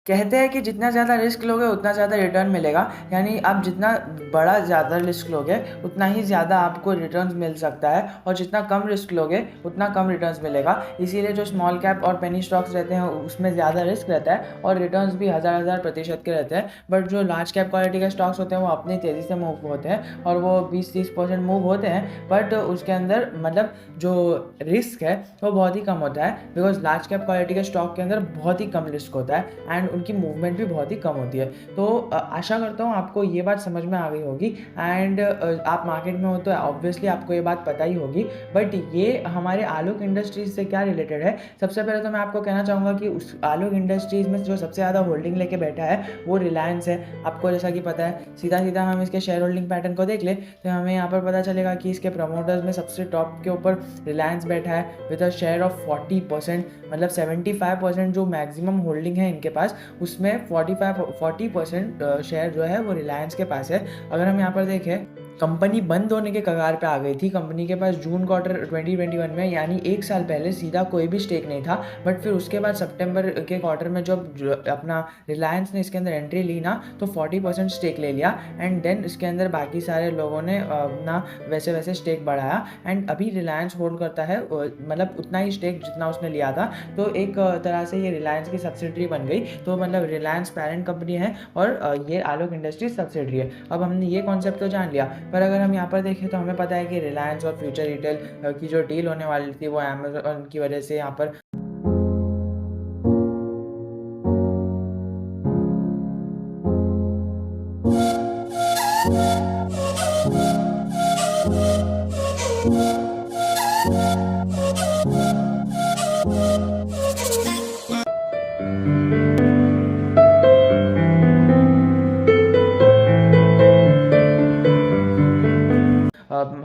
कहते हैं कि जितना ज़्यादा रिस्क लोगे उतना ज़्यादा रिटर्न मिलेगा। यानी आप जितना बड़ा ज़्यादा रिस्क लोगे उतना ही ज़्यादा आपको रिटर्न्स मिल सकता है, और जितना कम रिस्क लोगे उतना कम रिटर्न्स मिलेगा। इसीलिए जो स्मॉल कैप और पेनी स्टॉक्स रहते हैं उसमें ज़्यादा रिस्क रहता है और रिटर्न्स भी हज़ार हज़ार प्रतिशत के रहते हैं। बट जो लार्ज कैप क्वालिटी के स्टॉक्स होते हैं वो अपनी तेज़ी से मूव होते हैं और वो 20-30% मूव होते हैं, बट उसके अंदर मतलब जो रिस्क है वो बहुत ही कम होता है, बिकॉज लार्ज कैप क्वालिटी के स्टॉक के अंदर बहुत ही कम रिस्क होता है एंड उनकी मूवमेंट भी बहुत ही कम होती है। तो आशा करता हूँ आपको ये बात समझ में आ गई होगी एंड आप मार्केट में हो तो ऑब्वियसली आपको ये बात पता ही होगी। बट ये हमारे आलोक इंडस्ट्रीज से क्या रिलेटेड है, सबसे पहले तो मैं आपको कहना चाहूँगा कि उस आलोक इंडस्ट्रीज में जो सबसे ज़्यादा होल्डिंग लेके बैठा है वो रिलायंस है। आपको जैसा कि पता है, सीधा सीधा हम इसके शेयर होल्डिंग पैटर्न को देख ले तो हमें यहाँ पर पता चलेगा कि इसके प्रमोटर्स में सबसे टॉप के ऊपर रिलायंस बैठा है विद अ शेयर ऑफ 40%। मतलब 75% जो मैक्सिमम होल्डिंग है इनके पास, उसमें 40% शेयर जो है वो रिलायंस के पास है। अगर हम यहाँ पर देखें, कंपनी बंद होने के कगार पे आ गई थी। कंपनी के पास जून क्वार्टर 2021 में यानी एक साल पहले सीधा कोई भी स्टेक नहीं था, बट फिर उसके बाद सितंबर के क्वार्टर में जब अपना रिलायंस ने इसके अंदर एंट्री ली ना तो 40% स्टेक ले लिया एंड देन इसके अंदर बाकी सारे लोगों ने अपना वैसे वैसे स्टेक बढ़ाया एंड अभी रिलायंस होल्ड करता है मतलब उतना ही स्टेक जितना उसने लिया था। तो एक तरह से ये रिलायंस की सब्सिडरी बन गई। तो मतलब रिलायंस पेरेंट कंपनी है और ये आलोक इंडस्ट्रीज सब्सिडरी है। अब हमने ये कॉन्सेप्ट तो जान लिया, पर अगर हम यहाँ पर देखें तो हमें पता है कि रिलायंस और फ्यूचर रिटेल की जो डील होने वाली थी वो अमेजोन की वजह से यहाँ पर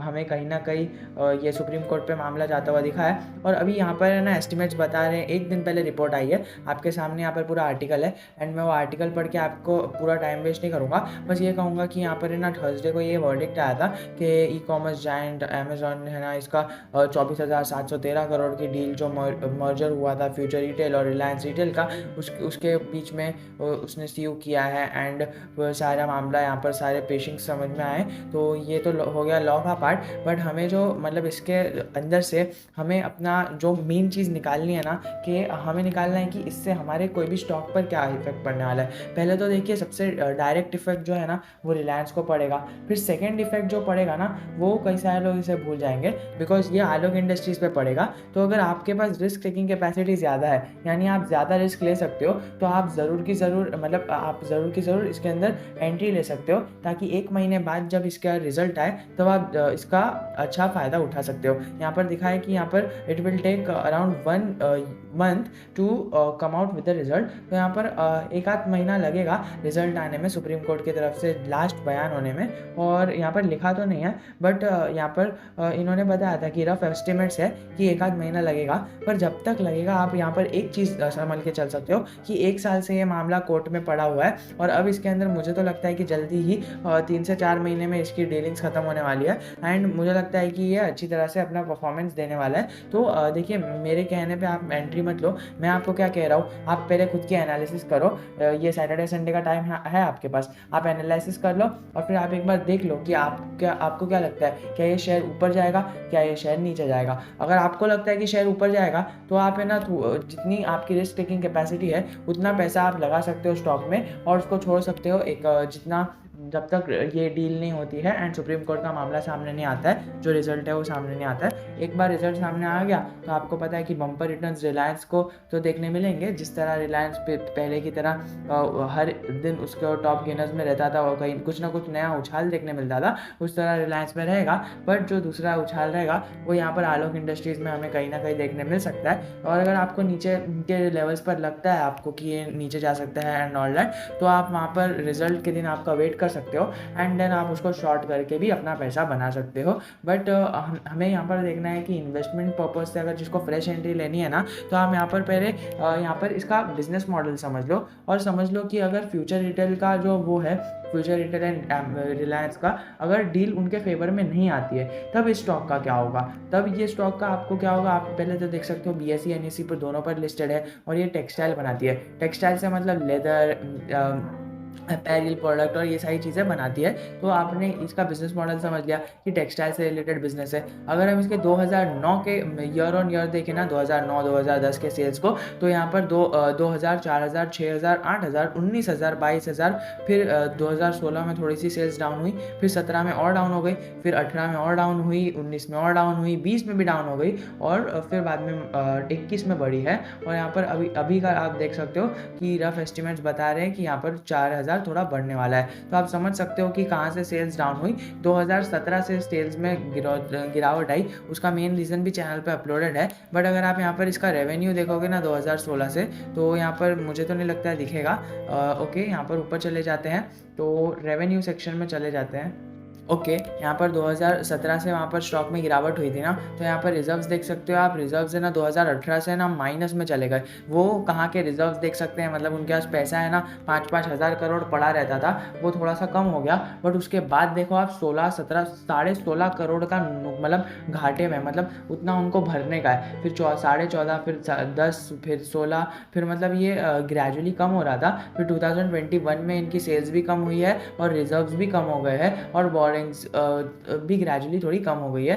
हमें कहीं ना कहीं ये सुप्रीम कोर्ट पे मामला जाता हुआ दिखा है। और अभी यहाँ पर है ना एस्टिमेट्स बता रहे हैं, एक दिन पहले रिपोर्ट आई है, आपके सामने यहाँ पर पूरा आर्टिकल है एंड मैं वो आर्टिकल पढ़ के आपको पूरा टाइम वेस्ट नहीं करूँगा। बस ये कहूँगा कि यहाँ पर है ना थर्सडे को ये वर्डिक्ट आया था कि ई कॉमर्स जायंट अमेजोन है ना, इसका 24,713 करोड़ की डील जो मर्जर हुआ था फ्यूचर रिटेल और रिलायंस रिटेल का, उसके बीच में उसने सीयू किया है एंड सारा मामला यहाँ पर सारे पेशिंग्स समझ में आए। तो ये तो हो गया लॉ का पार्ट, बट हमें जो मतलब इसके अंदर से हमें अपना जो मेन चीज़ निकालनी है ना, कि हमें निकालना है कि इससे हमारे कोई भी स्टॉक पर क्या इफेक्ट पड़ने वाला है। पहले तो देखिए, सबसे डायरेक्ट इफेक्ट जो है ना वो रिलायंस को पड़ेगा। फिर सेकेंड इफेक्ट जो पड़ेगा ना वो कई सारे लोग इसे भूल जाएंगे, बिकॉज ये आलोक इंडस्ट्रीज पे पड़ेगा। तो अगर आपके पास रिस्क टेकिंग कैपेसिटी ज़्यादा है, यानी आप ज़्यादा रिस्क ले सकते हो, तो आप ज़रूर की ज़रूर मतलब आप ज़रूर की ज़रूर इसके अंदर एंट्री ले सकते हो, ताकि एक महीने बाद जब इसका रिजल्ट आए तब आप इसका अच्छा फ़ायदा उठा सकते हो। यहाँ पर दिखा है कि यहाँ पर it will take around 1 month to come out with the result. तो यहाँ पर एक आध महीना लगेगा रिजल्ट आने में, सुप्रीम कोर्ट की तरफ से लास्ट बयान होने में। और यहाँ पर लिखा तो नहीं है, बट यहाँ पर इन्होंने बताया था कि रफ एस्टिमेट्स है कि एक आध महीना लगेगा। पर जब तक लगेगा, आप यहाँ पर एक चीज़ समझ के चल सकते हो कि एक साल से ये मामला कोर्ट में पड़ा हुआ है और अब इसके अंदर मुझे तो लगता है कि जल्दी ही 3 से 4 महीने में इसकी डीलिंग्स खत्म होने वाली है एंड मुझे लगता है कि ये अच्छी तरह से अपना परफॉर्मेंस देने वाला है। तो देखिए, मेरे कहने पे आप एंट्री मत लो। मैं आपको क्या कह रहा हूँ, आप पहले खुद की एनालिसिस करो। ये सैटरडे संडे का टाइम है आपके पास, आप एनालिसिस कर लो और फिर आप एक बार देख लो कि आपको क्या लगता है, क्या ये शेयर ऊपर जाएगा, क्या ये शेयर नीचे जाएगा। अगर आपको लगता है कि शेयर ऊपर जाएगा तो आप है ना जितनी आपकी रिस्क टेकिंग कैपेसिटी है उतना पैसा आप लगा सकते हो स्टॉक में और उसको छोड़ सकते हो एक जितना जब तक ये डील नहीं होती है एंड सुप्रीम कोर्ट का मामला सामने नहीं आता है, जो रिजल्ट है वो सामने नहीं आता है। एक बार रिजल्ट सामने आ गया तो आपको पता है कि बम्पर रिटर्न्स रिलायंस को तो देखने मिलेंगे। जिस तरह रिलायंस पहले की तरह हर दिन उसके टॉप गेनर्स में रहता था और कहीं कुछ ना कुछ नया उछाल देखने मिलता था, उस तरह रिलायंस में रहेगा। बट जो दूसरा उछाल रहेगा वो यहाँ पर आलोक इंडस्ट्रीज़ में हमें कहीं ना कहीं देखने मिल सकता है। और अगर आपको नीचे के लेवल्स पर लगता है आपको कि ये नीचे जा सकता है एंड ऑल दैट, तो आप वहाँ पर रिजल्ट के दिन आपका वेट कर सकते हो एंड देन आप उसको शॉर्ट करके भी अपना पैसा बना सकते हो। बट हमें यहाँ पर देखना है कि इन्वेस्टमेंट पर्पज से अगर जिसको फ्रेश एंट्री लेनी है ना, तो आप यहाँ पर पहले यहाँ पर इसका बिजनेस मॉडल समझ लो और समझ लो कि अगर फ्यूचर रिटेल का जो वो है, फ्यूचर रिटेल एंड रिलायंस का अगर डील उनके फेवर में नहीं आती है, तब इस स्टॉक का क्या होगा। तब ये स्टॉक का आपको क्या होगा, आप पहले तो देख सकते हो BSE NSE पर दोनों पर लिस्टेड है और ये टेक्सटाइल बनाती है। टेक्सटाइल से मतलब लेदर, अपैरल प्रोडक्ट और ये सारी चीज़ें बनाती है। तो आपने इसका बिजनेस मॉडल समझ लिया कि टेक्सटाइल से रिलेटेड बिजनेस है। अगर हम इसके 2009 के ईयर ऑन ईयर देखें ना, 2009 2010 के सेल्स को, तो यहाँ पर 2000 4000 6000 8000 19000 22000, फिर 2016 में थोड़ी सी सेल्स डाउन हुई, फिर 17 में और डाउन हो गई, फिर 18 में और डाउन हुई, 19 में और डाउन हुई, 20 में भी डाउन हो गई और फिर बाद में 21 में बढ़ी है। और यहाँ पर अभी का आप देख सकते हो कि रफ एस्टिमेट्स बता रहे हैं कि यहाँ पर 4000 थोड़ा बढ़ने वाला है। तो आप समझ सकते हो कि कहाँ से सेल्स डाउन हुई। 2017 से सेल्स में गिरावट आई, उसका मेन रीज़न भी चैनल पे अपलोडेड है। बट अगर आप यहाँ पर इसका रेवेन्यू देखोगे ना 2016 से, तो यहाँ पर मुझे तो नहीं लगता है दिखेगा। ओके, यहाँ पर ऊपर चले जाते हैं, तो रेवेन्यू सेक्शन में चले जाते हैं। ओके, यहाँ पर 2017 से वहाँ पर स्टॉक में गिरावट हुई थी ना, तो यहाँ पर रिजर्व्स देख सकते हो आप। रिजर्व्स है ना 2018 से ना माइनस में चले गए। वो कहाँ के रिजर्व्स देख सकते हैं, मतलब उनके पास पैसा है ना 5-5 हज़ार करोड़ पड़ा रहता था, वो थोड़ा सा कम हो गया। बट उसके बाद देखो आप 16-17 16.5 करोड़ का मतलब घाटे में, मतलब उतना उनको भरने का है। फिर 14.5, फिर 10, फिर 16, फिर मतलब ये ग्रेजुअली कम हो रहा था। फिर 2021 में इनकी सेल्स भी कम हुई है और रिजर्व्स भी कम हो गए हैं और भी ग्रेजुअली थोड़ी कम हो गई है।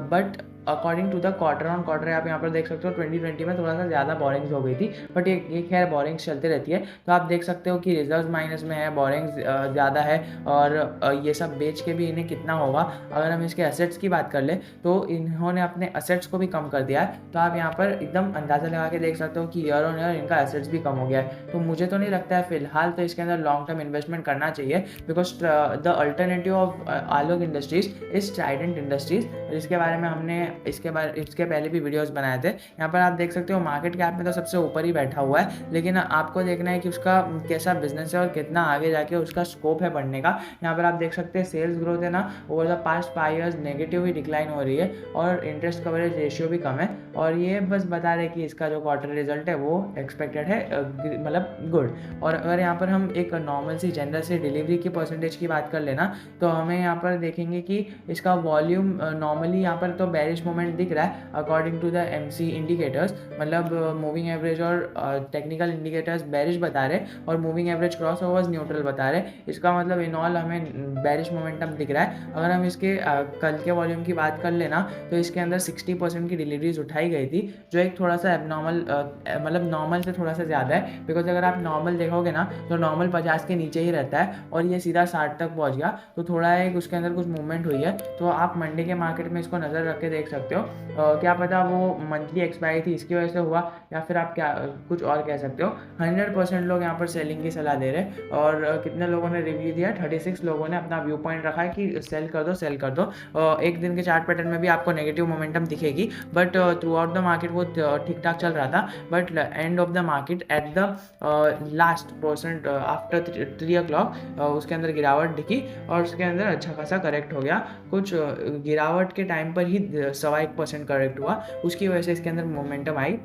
But according to the quarter on quarter आप यहाँ पर देख सकते हो 2020 में थोड़ा सा ज़्यादा बोरिंग्स हो गई थी, बट ये खैर बोरिंग्स चलती रहती है। तो आप देख सकते हो कि रिजर्व माइनस में है, बोरिंग्स ज़्यादा है और ये सब बेच के भी इन्हें कितना होगा। अगर हम इसके एसेट्स की बात कर ले तो इन्होंने अपने एसेट्स को भी कम कर दिया है। तो आप यहाँ पर एकदम अंदाज़ा लगा के देख सकते हो कि ईयर ऑन ईयर इनका एसेट्स भी कम हो गया है। तो मुझे तो नहीं लगता है फिलहाल तो इसके अंदर लॉन्ग टर्म इन्वेस्टमेंट करना चाहिए, because the alternative of Alok industries is Trident industries, जिसके बारे में हमने इसके पहले भी वीडियोस बनाए थे। यहाँ पर आप देख सकते हो मार्केट कैप में तो सबसे ऊपर ही बैठा हुआ है, लेकिन आपको देखना है कि उसका कैसा बिजनेस है और कितना आगे जाके उसका स्कोप है बढ़ने का। यहाँ पर आप देख सकते हैं सेल्स ग्रोथ है ना over the past 5 years negative he decline हो रही है और इंटरेस्ट कवरेज रेशियो भी कम है। और ये बस बता रहे कि इसका जो क्वार्टर रिजल्ट है वो एक्सपेक्टेड है, मतलब गुड। और अगर यहाँ पर हम एक नॉर्मल सी जनरल सी डिलीवरी की परसेंटेज की बात कर लेना, तो हमें यहाँ पर देखेंगे कि इसका वॉल्यूम नॉर्मली यहाँ पर तो बेरिश मोमेंट दिख रहा है according to the MC indicators, मतलब मूविंग एवरेज और टेक्निकल इंडिकेटर्स बेरिश बता रहे और moving average crossover neutral बता रहे। इसका मतलब इन ऑल हमें बेरिश मोमेंटम दिख रहा है। अगर हम इसके कल के वॉल्यूम की बात कर लेना, तो इसके अंदर 60% की डिलीवरीज उठाई गई थी, जो एक थोड़ा सा एबनॉर्मल, मतलब नॉर्मल से थोड़ा सा ज़्यादा है। बिकॉज अगर आप नॉर्मल देखोगे ना तो नॉर्मल 50 के नीचे ही रहता है और ये सीधा 60 तक पहुँच गया, तो थोड़ा एक उसके अंदर कुछ मूवमेंट हुई है। तो आप मंडे के मार्केट में इसको नज़र रख के देख सकते हो। क्या पता वो मंथली एक्सपायरी थी इसकी वजह से हुआ, या फिर आप क्या कुछ और कह सकते हो। 100% लोग यहाँ पर सेलिंग की सलाह दे रहे हैं और कितने लोगों ने रिव्यू दिया, 36 लोगों ने अपना व्यू पॉइंट रखा है कि सेल कर दो सेल कर दो। एक दिन के चार्ट पैटर्न में भी आपको नेगेटिव मोमेंटम दिखेगी, but through out the market वो ठीक ठाक चल रहा था। But end of the market at the last percent after 3 o'clock उसके अंदर गिरावट दिखी और उसके अंदर अच्छा खासा करेक्ट हो गया। कुछ गिरावट के टाइम पर ही 1.25% करेक्ट हुआ, उसकी वजह से इसके अंदर मोमेंटम आई।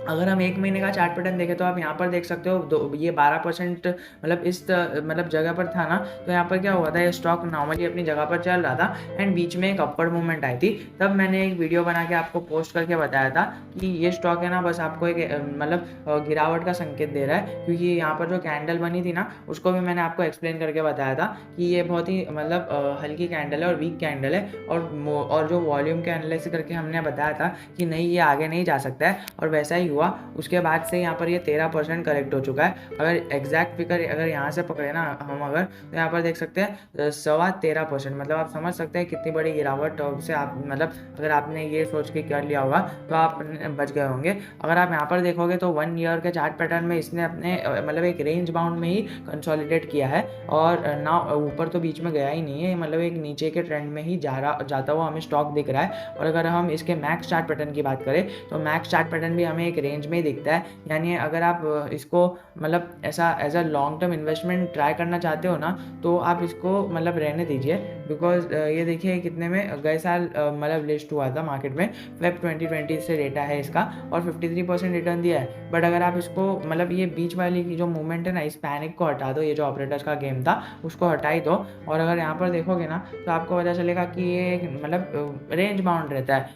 अगर हम 1 महीने का चार्ट पैटर्न देखें तो आप यहाँ पर देख सकते हो ये 12% मतलब मतलब जगह पर था ना, तो यहाँ पर क्या हुआ था, ये स्टॉक नॉर्मली अपनी जगह पर चल रहा था एंड बीच में एक अपवर्ड मूवमेंट आई थी। तब मैंने एक वीडियो बना के आपको पोस्ट करके बताया था कि ये स्टॉक है ना बस आपको एक मतलब गिरावट का संकेत दे रहा है, क्योंकि यहाँ पर जो कैंडल बनी थी ना उसको भी मैंने आपको एक्सप्लेन करके बताया था कि ये बहुत ही मतलब हल्की कैंडल है और वीक कैंडल है। और जो वॉल्यूम के एनालिसिस करके हमने बताया था कि नहीं ये आगे नहीं जा सकता है, और वैसा ही हुआ। उसके बाद से यहाँ पर ये 13% करेक्ट हो चुका है। अगर एग्जैक्ट फिगर अगर यहाँ से पकड़े ना हम अगर, तो यहाँ पर देख सकते हैं 13.25%, मतलब आप समझ सकते हैं कितनी बड़ी गिरावट से आप मतलब अगर आपने ये सोच के कर लिया होगा तो आप बच गए होंगे। अगर आप यहाँ पर देखोगे तो 1 ईयर के चार्ट पैटर्न में इसने अपने मतलब एक रेंज बाउंड में ही कंसोलिडेट किया है और ना ऊपर तो बीच में गया ही नहीं है, मतलब एक नीचे के ट्रेंड में ही जाता हुआ हमें स्टॉक दिख रहा है। और अगर हम इसके मैक्स चार्ट पैटर्न की बात करें तो मैक्स चार्ट पैटर्न भी हमें एक रेंज में ही दिखता है। यानी अगर आप इसको मतलब ऐसा as a long term investment try करना चाहते हो ना, तो आप इसको मतलब रहने दीजिए। बिकॉज ये देखिए कितने में गए साल मतलब लिस्ट हुआ था मार्केट में, वेब 2020 से डेटा है इसका, और 53% रिटर्न दिया है। बट अगर आप इसको मतलब ये बीच वाली की जो मूवमेंट है ना, इस पैनिक को हटा दो, ये जो ऑपरेटर्स का गेम था उसको हटा ही दो, और अगर यहाँ पर देखोगे ना तो आपको पता चलेगा कि ये मतलब रेंज बाउंड रहता है,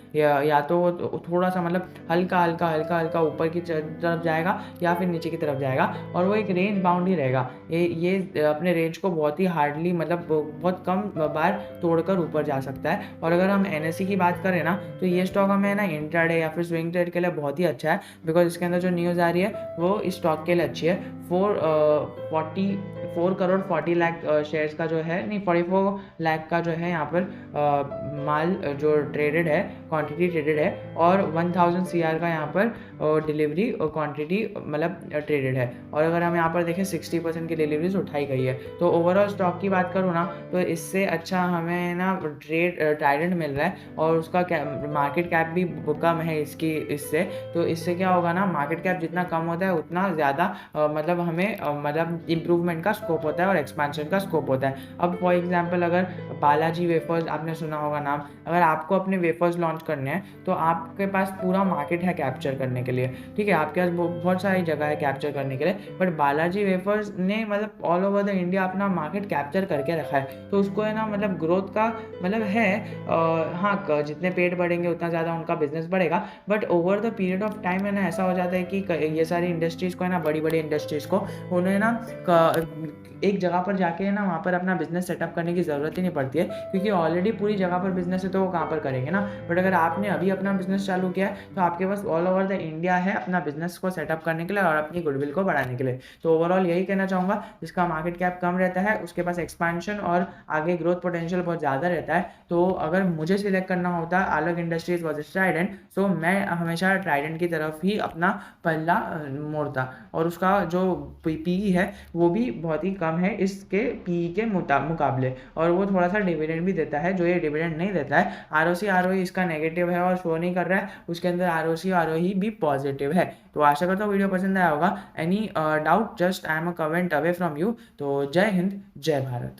या तो थोड़ा सा मतलब हल्का हल्का हल्का हल्का ऊपर की तरफ जाएगा या फिर नीचे की तरफ जाएगा, और वो एक रेंज बाउंड ही रहेगा। ये अपने रेंज को बहुत ही हार्डली मतलब बहुत कम बार तोड़कर ऊपर जा सकता है। और अगर हम NSE की बात करें ना, तो ये स्टॉक हमें ना इंट्राडे या फिर स्विंग ट्रेड के लिए बहुत ही अच्छा है, बिकॉज इसके अंदर जो न्यूज़ आ रही है वो इस स्टॉक के लिए अच्छी है। 4 करोड़ 40 लाख शेयर्स का जो है, नहीं 44 लाख का जो है यहाँ पर माल जो ट्रेडेड है, क्वांटिटी ट्रेडेड है, और 1000 CR का यहाँ पर डिलीवरी क्वांटिटी मतलब ट्रेडेड है। और अगर हम यहाँ पर देखें 60% की डिलीवरीज उठाई गई है। तो ओवरऑल स्टॉक की बात करूँ ना, तो इससे अच्छा हमें ना ट्राइडेंट मिल रहा है, और उसका मार्केट कैप भी कम है इससे। तो इससे क्या होगा ना, मार्केट कैप जितना कम होता है उतना ज़्यादा मतलब हमें मतलब इम्प्रूवमेंट का स्कोप होता है और एक्सपेंशन का स्कोप होता है। अब फॉर एग्जांपल अगर बालाजी वेफर्स, आपने सुना होगा नाम, अगर आपको अपने वेफर्स लॉन्च करने हैं तो आपके पास पूरा मार्केट है कैप्चर करने के लिए, ठीक है, आपके पास बहुत सारी जगह है कैप्चर करने के लिए। बट बालाजी वेफर्स ने मतलब ऑल ओवर द इंडिया अपना मार्केट कैप्चर करके रखा है, तो उसको है ना मतलब ग्रोथ का मतलब है हाँ, जितने पेड़ बढ़ेंगे उतना ज़्यादा उनका बिजनेस बढ़ेगा। But over the period of time है ना ऐसा हो जाता है कि ये सारी इंडस्ट्रीज़ को है ना, बड़ी बड़ी इंडस्ट्रीज़ को उन्हें ना एक जगह पर जाके ना वहाँ पर अपना बिजनेस सेटअप करने की ज़रूरत ही नहीं पड़ती है, क्योंकि ऑलरेडी पूरी जगह पर बिजनेस है, तो वो कहाँ पर करेंगे ना। बट अगर आपने अभी अपना बिजनेस चालू किया है तो आपके पास ऑल ओवर द इंडिया है अपना बिजनेस को सेटअप करने के लिए और अपनी गुडविल को बढ़ाने के लिए। तो ओवरऑल यही कहना चाहूँगा, जिसका मार्केट कैप कम रहता है उसके पास एक्सपेंशन और आगे ग्रोथ पोटेंशियल बहुत ज़्यादा रहता है। तो अगर मुझे सिलेक्ट करना होता आलोक इंडस्ट्रीज वर्सेस ट्राइडेंट, तो मैं हमेशा ट्राइडेंट की तरफ ही अपना पल्ला मोड़ता, और उसका जो पी है वो भी बहुत ही कम है इसके पी के मुकाबले, और वो थोड़ा सा डिविडेंड भी देता है जो ये डिविडेंड नहीं देता है। ROC इसका नेगेटिव है और शो नहीं कर रहा है, उसके अंदर ROE भी पॉजिटिव है। तो आशा करता हूँ वीडियो पसंद आया होगा। Any doubt, just I am a comment away from you. तो जय हिंद, जय भारत।